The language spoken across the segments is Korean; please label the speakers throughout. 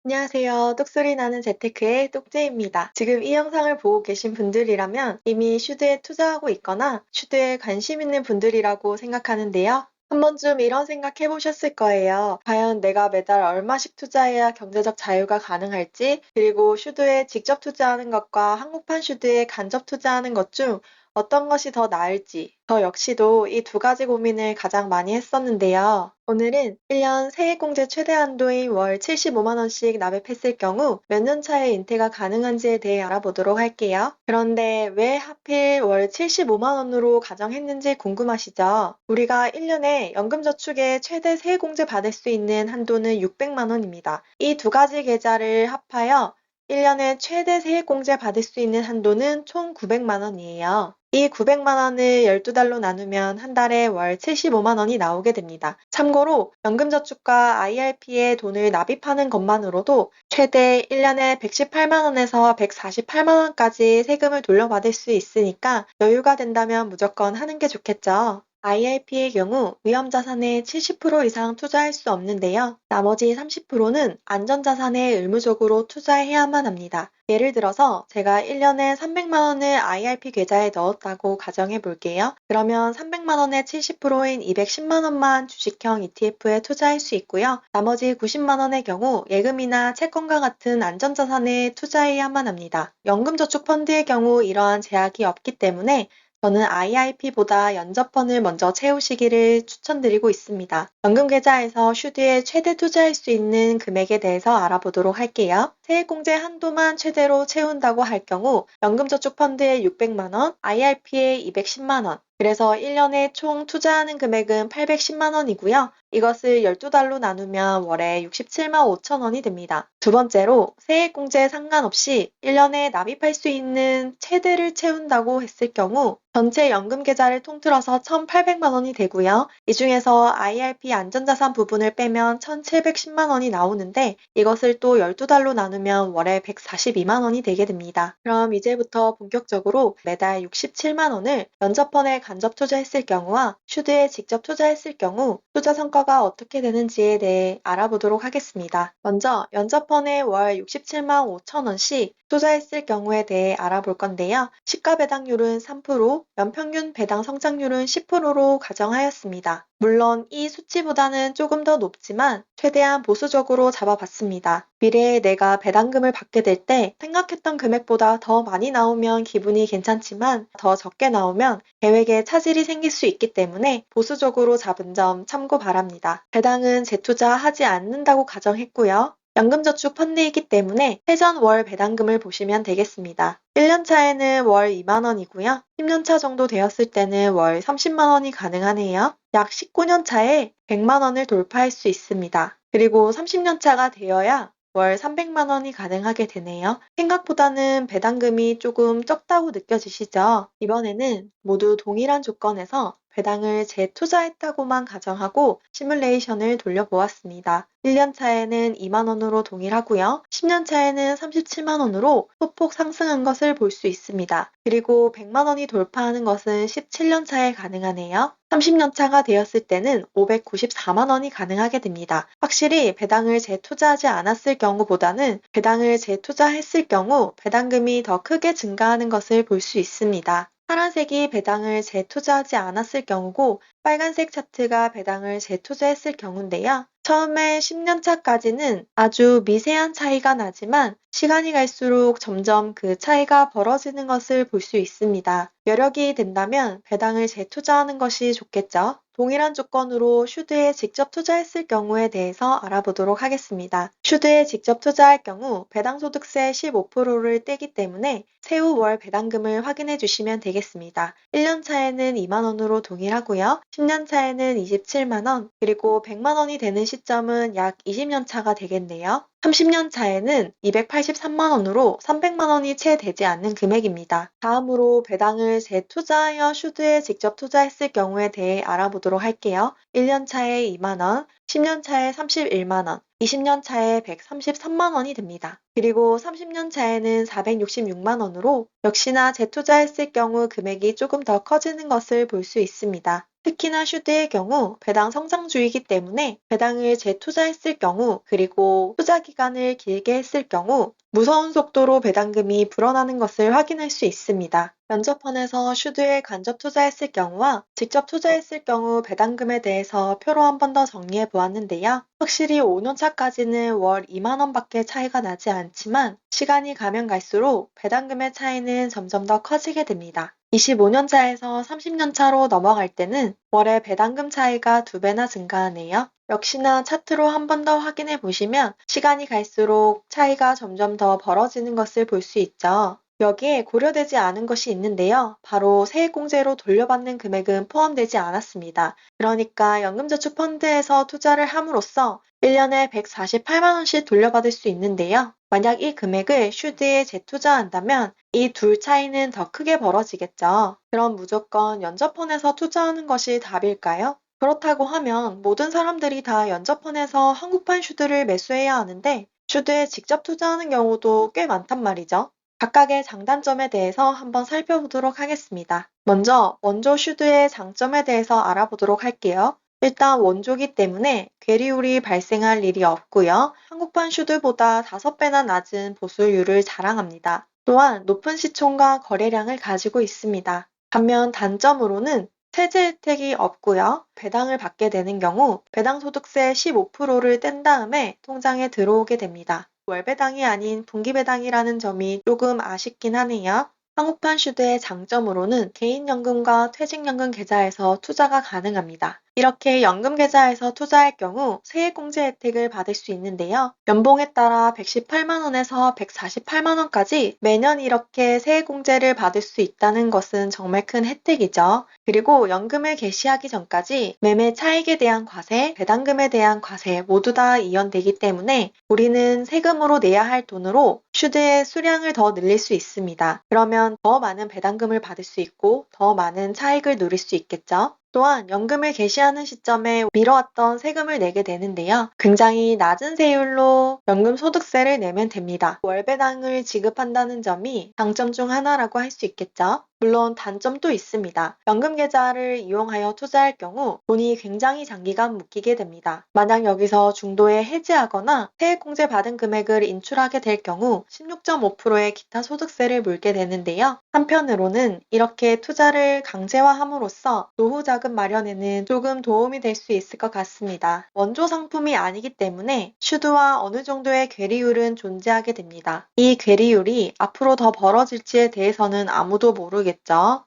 Speaker 1: 안녕하세요. 똑소리 나는 재테크의 똑재입니다. 지금 이 영상을 보고 계신 분들이라면 이미 슈드에 투자하고 있거나 슈드에 관심 있는 분들이라고 생각하는데요. 한 번쯤 이런 생각 해보셨을 거예요. 과연 내가 매달 얼마씩 투자해야 경제적 자유가 가능할지, 그리고 슈드에 직접 투자하는 것과 한국판 슈드에 간접 투자하는 것 중 어떤 것이 더 나을지, 저 역시도 이 두 가지 고민을 가장 많이 했었는데요. 오늘은 1년 세액공제 최대 한도인 월 75만 원씩 납입했을 경우 몇 년 차에 인테가 가능한지에 대해 알아보도록 할게요. 그런데 왜 하필 월 75만 원으로 가정했는지 궁금하시죠? 우리가 1년에 연금저축에 최대 세액공제 받을 수 있는 한도는 600만 원입니다. 이 두 가지 계좌를 합하여 1년에 최대 세액공제 받을 수 있는 한도는 총 900만 원이에요. 이 900만 원을 12달로 나누면 한 달에 월 75만 원이 나오게 됩니다. 참고로 연금저축과 IRP에 돈을 납입하는 것만으로도 최대 1년에 118만 원에서 148만 원까지 세금을 돌려받을 수 있으니까 여유가 된다면 무조건 하는 게 좋겠죠. IRP의 경우 위험자산에 70% 이상 투자할 수 없는데요. 나머지 30%는 안전자산에 의무적으로 투자해야만 합니다. 예를 들어서 제가 1년에 300만 원을 IRP 계좌에 넣었다고 가정해 볼게요. 그러면 300만 원의 70%인 210만 원만 주식형 ETF에 투자할 수 있고요. 나머지 90만 원의 경우 예금이나 채권과 같은 안전자산에 투자해야만 합니다. 연금저축펀드의 경우 이러한 제약이 없기 때문에 저는 IRP보다 연저펀을 먼저 채우시기를 추천드리고 있습니다. 연금계좌에서 슈드에 최대 투자할 수 있는 금액에 대해서 알아보도록 할게요. 세액공제 한도만 최대로 채운다고 할 경우 연금저축펀드에 600만 원, IRP에 210만 원, 그래서 1년에 총 투자하는 금액은 810만 원이고요. 이것을 12달로 나누면 월에 67만 5천 원이 됩니다. 두 번째로 세액공제 상관없이 1년에 납입할 수 있는 최대를 채운다고 했을 경우 전체 연금 계좌를 통틀어서 1,800만 원이 되고요. 이 중에서 IRP 안전자산 부분을 빼면 1,710만 원이 나오는데 이것을 또 12달로 나누면 월에 142만 원이 되게 됩니다. 그럼 이제부터 본격적으로 매달 67만 원을 연저펀에 간접 투자했을 경우와 슈드에 직접 투자했을 경우 투자 성과가 어떻게 되는지에 대해 알아보도록 하겠습니다. 먼저 연저펀에 월 67만 5천 원씩 투자했을 경우에 대해 알아볼 건데요. 시가 배당률은 3%, 연평균 배당 성장률은 10%로 가정하였습니다. 물론 이 수치보다는 조금 더 높지만 최대한 보수적으로 잡아봤습니다. 미래에 내가 배당금을 받게 될 때 생각했던 금액보다 더 많이 나오면 기분이 괜찮지만 더 적게 나오면 계획에 차질이 생길 수 있기 때문에 보수적으로 잡은 점 참고 바랍니다. 배당은 재투자하지 않는다고 가정했고요. 연금저축 펀드이기 때문에 회전 월 배당금을 보시면 되겠습니다. 1년 차에는 월 2만 원이고요. 10년 차 정도 되었을 때는 월 30만 원이 가능하네요. 약 19년 차에 100만 원을 돌파할 수 있습니다. 그리고 30년 차가 되어야 월 300만 원이 가능하게 되네요. 생각보다는 배당금이 조금 적다고 느껴지시죠? 이번에는 모두 동일한 조건에서 배당을 재투자했다고만 가정하고 시뮬레이션을 돌려보았습니다. 1년 차에는 2만 원으로 동일하고요. 10년 차에는 37만 원으로 소폭 상승한 것을 볼 수 있습니다. 그리고 100만 원이 돌파하는 것은 17년 차에 가능하네요. 30년 차가 되었을 때는 594만 원이 가능하게 됩니다. 확실히 배당을 재투자하지 않았을 경우보다는 배당을 재투자했을 경우 배당금이 더 크게 증가하는 것을 볼 수 있습니다. 파란색이 배당을 재투자하지 않았을 경우고 빨간색 차트가 배당을 재투자했을 경우인데요. 처음에 10년 차까지는 아주 미세한 차이가 나지만 시간이 갈수록 점점 그 차이가 벌어지는 것을 볼 수 있습니다. 여력이 된다면 배당을 재투자하는 것이 좋겠죠. 동일한 조건으로 슈드에 직접 투자했을 경우에 대해서 알아보도록 하겠습니다. 슈드에 직접 투자할 경우 배당소득세 15%를 떼기 때문에 세후 월 배당금을 확인해 주시면 되겠습니다. 1년 차에는 2만 원으로 동일하고요. 10년 차에는 27만 원, 그리고 100만 원이 되는 시점은 약 20년 차가 되겠네요. 30년 차에는 283만 원으로 300만 원이 채 되지 않는 금액입니다. 다음으로 배당을 재투자하여 슈드에 직접 투자했을 경우에 대해 알아보도록 할게요. 1년 차에 2만 원, 10년 차에 31만 원, 20년 차에 133만 원이 됩니다. 그리고 30년 차에는 466만 원으로 역시나 재투자했을 경우 금액이 조금 더 커지는 것을 볼 수 있습니다. 특히나 슈드의 경우 배당 성장주이기 때문에 배당을 재투자했을 경우 그리고 투자 기간을 길게 했을 경우 무서운 속도로 배당금이 불어나는 것을 확인할 수 있습니다. 면접펀에서 슈드에 간접 투자했을 경우와 직접 투자했을 경우 배당금에 대해서 표로 한 번 더 정리해 보았는데요. 확실히 5년 차까지는 월 2만 원밖에 차이가 나지 않지만 시간이 가면 갈수록 배당금의 차이는 점점 더 커지게 됩니다. 25년 차에서 30년 차로 넘어갈 때는 월의 배당금 차이가 2배나 증가하네요. 역시나 차트로 한 번 더 확인해 보시면 시간이 갈수록 차이가 점점 더 벌어지는 것을 볼 수 있죠. 여기에 고려되지 않은 것이 있는데요. 바로 세액공제로 돌려받는 금액은 포함되지 않았습니다. 그러니까 연금저축펀드에서 투자를 함으로써 1년에 148만 원씩 돌려받을 수 있는데요. 만약 이 금액을 슈드에 재투자한다면 이 둘 차이는 더 크게 벌어지겠죠. 그럼 무조건 연저펀에서 투자하는 것이 답일까요? 그렇다고 하면 모든 사람들이 다 연저펀에서 한국판 슈드를 매수해야 하는데 슈드에 직접 투자하는 경우도 꽤 많단 말이죠. 각각의 장단점에 대해서 한번 살펴보도록 하겠습니다. 먼저 원조 슈드의 장점에 대해서 알아보도록 할게요. 일단 원조기 때문에 괴리율이 발생할 일이 없고요. 한국판 슈드보다 5배나 낮은 보수율을 자랑합니다. 또한 높은 시총과 거래량을 가지고 있습니다. 반면 단점으로는 세제 혜택이 없고요. 배당을 받게 되는 경우 배당소득세 15%를 뗀 다음에 통장에 들어오게 됩니다. 월배당이 아닌 분기배당이라는 점이 조금 아쉽긴 하네요. 한국판 슈드의 장점으로는 개인연금과 퇴직연금 계좌에서 투자가 가능합니다. 이렇게 연금 계좌에서 투자할 경우 세액공제 혜택을 받을 수 있는데요. 연봉에 따라 118만 원에서 148만 원까지 매년 이렇게 세액공제를 받을 수 있다는 것은 정말 큰 혜택이죠. 그리고 연금을 개시하기 전까지 매매 차익에 대한 과세, 배당금에 대한 과세 모두 다 이연되기 때문에 우리는 세금으로 내야 할 돈으로 슈드의 수량을 더 늘릴 수 있습니다. 그러면 더 많은 배당금을 받을 수 있고 더 많은 차익을 누릴 수 있겠죠. 또한 연금을 개시하는 시점에 미뤄왔던 세금을 내게 되는데요. 굉장히 낮은 세율로 연금 소득세를 내면 됩니다. 월배당을 지급한다는 점이 장점 중 하나라고 할 수 있겠죠. 물론 단점도 있습니다. 연금 계좌를 이용하여 투자할 경우 돈이 굉장히 장기간 묶이게 됩니다. 만약 여기서 중도에 해지하거나 세액공제 받은 금액을 인출하게 될 경우 16.5%의 기타 소득세를 물게 되는데요. 한편으로는 이렇게 투자를 강제화함으로써 노후 자금 마련에는 조금 도움이 될 수 있을 것 같습니다. 원조 상품이 아니기 때문에 슈드와 어느 정도의 괴리율은 존재하게 됩니다. 이 괴리율이 앞으로 더 벌어질지에 대해서는 아무도 모르겠습니다.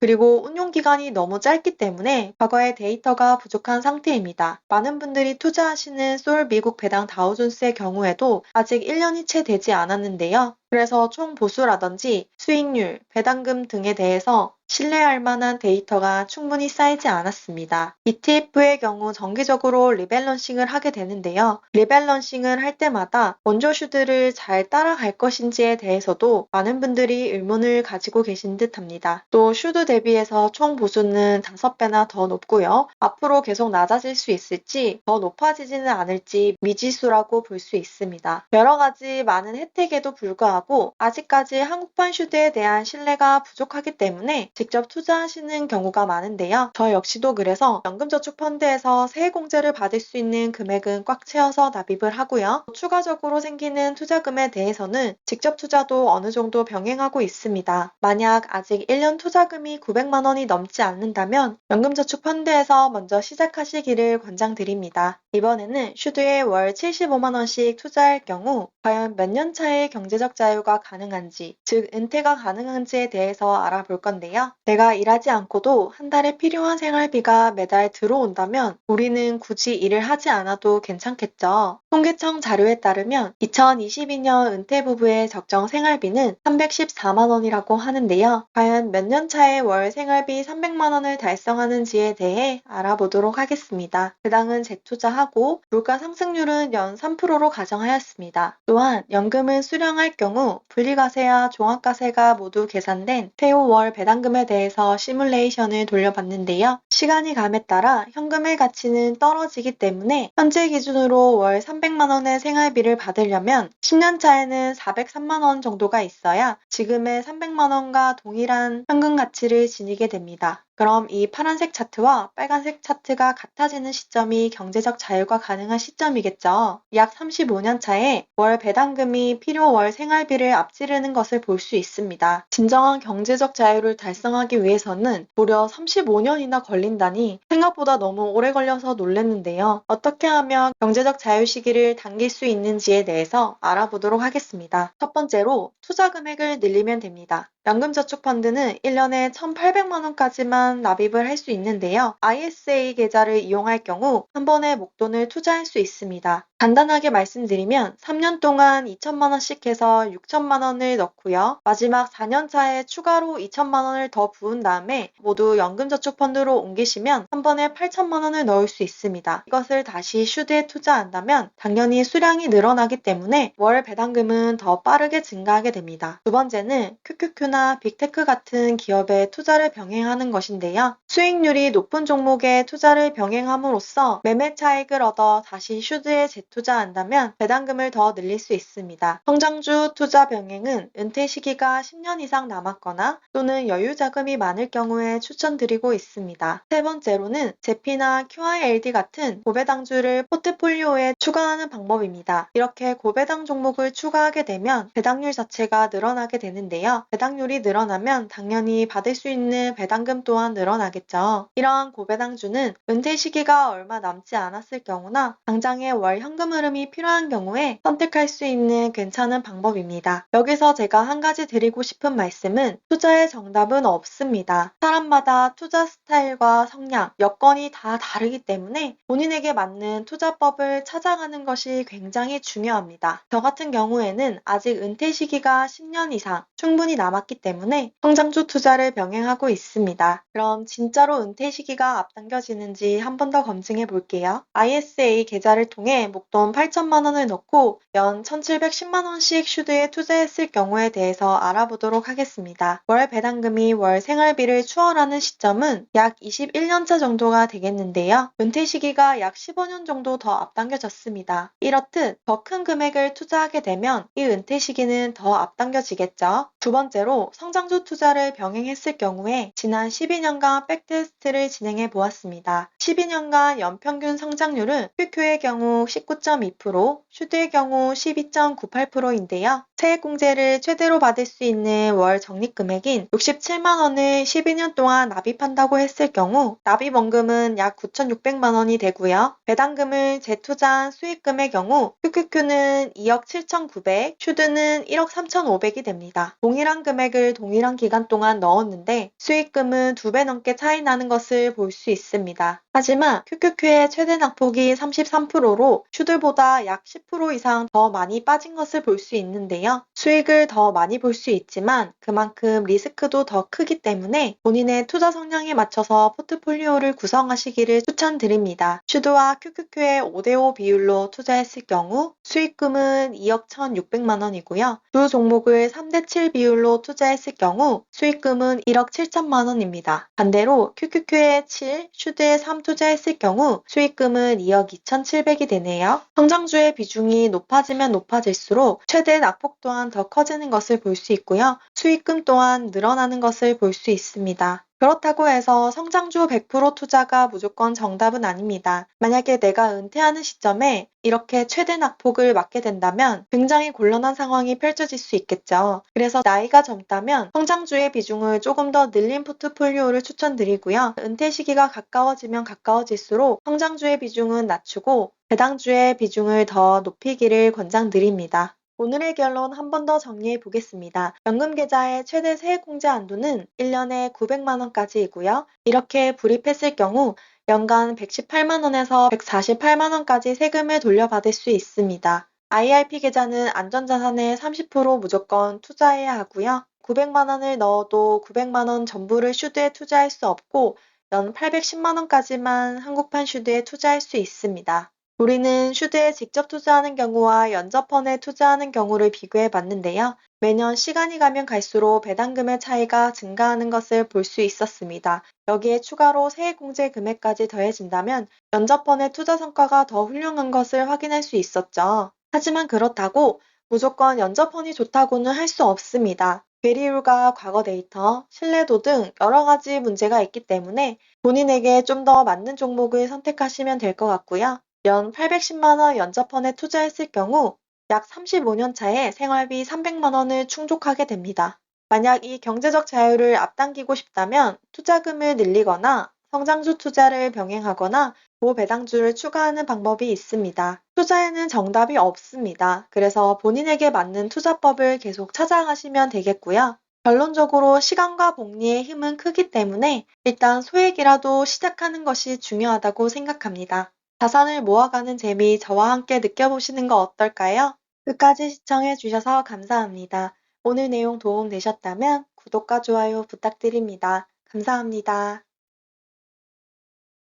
Speaker 1: 그리고 운용 기간이 너무 짧기 때문에 과거의 데이터가 부족한 상태입니다. 많은 분들이 투자하시는 솔 미국 배당 다우존스의 경우에도 아직 1년이 채 되지 않았는데요. 그래서 총 보수라든지 수익률, 배당금 등에 대해서 신뢰할 만한 데이터가 충분히 쌓이지 않았습니다. ETF의 경우 정기적으로 리밸런싱을 하게 되는데요. 리밸런싱을 할 때마다 원조 슈드를 잘 따라갈 것인지에 대해서도 많은 분들이 의문을 가지고 계신 듯 합니다. 또 슈드 대비해서 총 보수는 5배나 더 높고요. 앞으로 계속 낮아질 수 있을지 더 높아지지는 않을지 미지수라고 볼 수 있습니다. 여러 가지 많은 혜택에도 불구하고 아직까지 한국판 슈드에 대한 신뢰가 부족하기 때문에 직접 투자하시는 경우가 많은데요. 저 역시도 그래서 연금저축펀드에서 세액공제를 받을 수 있는 금액은 꽉 채워서 납입을 하고요. 추가적으로 생기는 투자금에 대해서는 직접 투자도 어느 정도 병행하고 있습니다. 만약 아직 1년 투자금이 900만 원이 넘지 않는다면 연금저축펀드에서 먼저 시작하시기를 권장드립니다. 이번에는 슈드에 월 75만 원씩 투자할 경우 과연 몇 년 차에 경제적 자유가 가능한지, 즉 은퇴가 가능한지에 대해서 알아볼 건데요. 내가 일하지 않고도 한 달에 필요한 생활비가 매달 들어온다면 우리는 굳이 일을 하지 않아도 괜찮겠죠. 통계청 자료에 따르면 2022년 은퇴 부부의 적정 생활비는 314만 원이라고 하는데요. 과연 몇 년 차에 월 생활비 300만 원을 달성하는지에 대해 알아보도록 하겠습니다. 배당은 재투자하고 물가 상승률은 연 3%로 가정하였습니다. 또한 연금을 수령할 경우 분리과세와 종합과세가 모두 계산된 세후 월 배당금에 대해서 시뮬레이션을 돌려봤는데요. 시간이 감에 따라 현금의 가치는 떨어지기 때문에 현재 기준으로 월 300만 원의 생활비를 받으려면 10년 차에는 403만 원 정도가 있어야 지금의 300만 원과 동일한 현금 가치를 지니게 됩니다. 그럼 이 파란색 차트와 빨간색 차트가 같아지는 시점이 경제적 자유가 가능한 시점이겠죠. 약 35년 차에 월 배당금이 필요 월 생활비를 앞지르는 것을 볼 수 있습니다. 진정한 경제적 자유를 달성하기 위해서는 무려 35년이나 걸린다니 생각보다 너무 오래 걸려서 놀랐는데요. 어떻게 하면 경제적 자유 시기를 당길 수 있는지에 대해서 알아보도록 하겠습니다. 첫 번째로 투자 금액을 늘리면 됩니다. 연금저축펀드는 1년에 1,800만 원까지만 납입을 할 수 있는데요. ISA 계좌를 이용할 경우 한 번에 목돈을 투자할 수 있습니다. 간단하게 말씀드리면 3년 동안 2천만 원씩 해서 6천만 원을 넣고요. 마지막 4년 차에 추가로 2천만 원을 더 부은 다음에 모두 연금저축펀드로 옮기시면 한 번에 8천만 원을 넣을 수 있습니다. 이것을 다시 슈드에 투자한다면 당연히 수량이 늘어나기 때문에 월 배당금은 더 빠르게 증가하게 됩니다. 두 번째는 QQQ나 빅테크 같은 기업에 투자를 병행하는 것인데요. 수익률이 높은 종목에 투자를 병행함으로써 매매 차익을 얻어 다시 슈드에 재투자한다면 배당금을 더 늘릴 수 있습니다. 성장주 투자 병행은 은퇴 시기가 10년 이상 남았거나 또는 여유 자금이 많을 경우에 추천드리고 있습니다. 세 번째로는 제피나 QILD 같은 고배당주를 포트폴리오에 추가하는 방법입니다. 이렇게 고배당 종목을 추가하게 되면 배당률 자체가 늘어나게 되는데요. 배당률이 늘어나면 당연히 받을 수 있는 배당금 또한 늘어나겠죠. 이러한 고배당주는 은퇴 시기가 얼마 남지 않았을 경우나 당장의 월 현금 흐름이 필요한 경우에 선택할 수 있는 괜찮은 방법입니다. 여기서 제가 한 가지 드리고 싶은 말씀은 투자의 정답은 없습니다. 사람마다 투자 스타일과 성향, 여건이 다 다르기 때문에 본인에게 맞는 투자법을 찾아가는 것이 굉장히 중요합니다. 저 같은 경우에는 아직 은퇴 시기가 10년 이상 충분히 남았기 때문에 성장주 투자를 병행하고 있습니다. 그럼 진짜로 은퇴 시기가 앞당겨지는지 한 번 더 검증해 볼게요. ISA 계좌를 통해 목돈 8천만 원을 넣고 연 1,710만 원씩 슈드에 투자했을 경우에 대해서 알아보도록 하겠습니다. 월 배당금이 월 생활비를 추월하는 시점은 약 21년차 정도가 되겠는데요. 은퇴 시기가 약 15년 정도 더 앞당겨졌습니다. 이렇듯 더 큰 금액을 투자하게 되면 이 은퇴 시기는 더 앞당겨지겠죠. 두 번째로 성장주 투자를 병행했을 경우에 지난 12년간 백테스트를 진행해 보았습니다. 12년간 연평균 성장률은 QQ의 경우 19.2%, 슈드의 경우 12.98%인데요. 세액공제를 최대로 받을 수 있는 월 적립금액인 67만 원을 12년 동안 납입한다고 했을 경우 납입원금은 약 9,600만 원이 되고요. 배당금을 재투자한 수익금의 경우 QQQ는 2억 7,900, 슈드는 1억 3,500이 됩니다. 동일한 금액을 동일한 기간 동안 넣었는데 수익금은 2배 넘게 차이 나는 것을 볼 수 있습니다. 하지만 QQQ의 최대 낙폭이 33%로 슈들보다 약 10% 이상 더 많이 빠진 것을 볼 수 있는데요. 수익을 더 많이 볼 수 있지만 그만큼 리스크도 더 크기 때문에 본인의 투자 성향에 맞춰서 포트폴리오를 구성하시기를 추천드립니다. 슈드와 QQQ의 5대5 비율로 투자했을 경우 수익금은 2억 1,600만 원이고요. 두 종목을 3대7 비율로 투자했을 경우 수익금은 1억 7천만 원입니다. 반대로 QQQ의 7, 슈드의 3 투자했을 경우 수익금은 2억 2,700이 되네요. 성장주의 비중이 높아지면 높아질수록 최대 낙폭 또한 더 커지는 것을 볼 수 있고요. 수익금 또한 늘어나는 것을 볼 수 있습니다. 그렇다고 해서 성장주 100% 투자가 무조건 정답은 아닙니다. 만약에 내가 은퇴하는 시점에 이렇게 최대 낙폭을 맞게 된다면 굉장히 곤란한 상황이 펼쳐질 수 있겠죠. 그래서 나이가 젊다면 성장주의 비중을 조금 더 늘린 포트폴리오를 추천드리고요. 은퇴 시기가 가까워지면 가까워질수록 성장주의 비중은 낮추고 배당주의 비중을 더 높이기를 권장드립니다. 오늘의 결론 한 번 더 정리해 보겠습니다. 연금계좌의 최대 세액공제 한도는 1년에 900만 원까지이고요. 이렇게 불입했을 경우 연간 118만 원에서 148만 원까지 세금을 돌려받을 수 있습니다. IRP 계좌는 안전자산의 30% 무조건 투자해야 하고요. 900만 원을 넣어도 900만 원 전부를 슈드에 투자할 수 없고 연 810만 원까지만 한국판 슈드에 투자할 수 있습니다. 우리는 슈드에 직접 투자하는 경우와 연저펀에 투자하는 경우를 비교해 봤는데요. 매년 시간이 가면 갈수록 배당금의 차이가 증가하는 것을 볼 수 있었습니다. 여기에 추가로 세액공제 금액까지 더해진다면 연저펀의 투자 성과가 더 훌륭한 것을 확인할 수 있었죠. 하지만 그렇다고 무조건 연저펀이 좋다고는 할 수 없습니다. 괴리율과 과거 데이터, 신뢰도 등 여러 가지 문제가 있기 때문에 본인에게 좀 더 맞는 종목을 선택하시면 될 것 같고요. 연 810만 원 연저펀에 투자했을 경우 약 35년 차에 생활비 300만 원을 충족하게 됩니다. 만약 이 경제적 자유를 앞당기고 싶다면 투자금을 늘리거나 성장주 투자를 병행하거나 고배당주를 추가하는 방법이 있습니다. 투자에는 정답이 없습니다. 그래서 본인에게 맞는 투자법을 계속 찾아가시면 되겠고요. 결론적으로 시간과 복리의 힘은 크기 때문에 일단 소액이라도 시작하는 것이 중요하다고 생각합니다. 자산을 모아가는 재미 저와 함께 느껴보시는 거 어떨까요? 끝까지 시청해 주셔서 감사합니다. 오늘 내용 도움 되셨다면 구독과 좋아요 부탁드립니다. 감사합니다.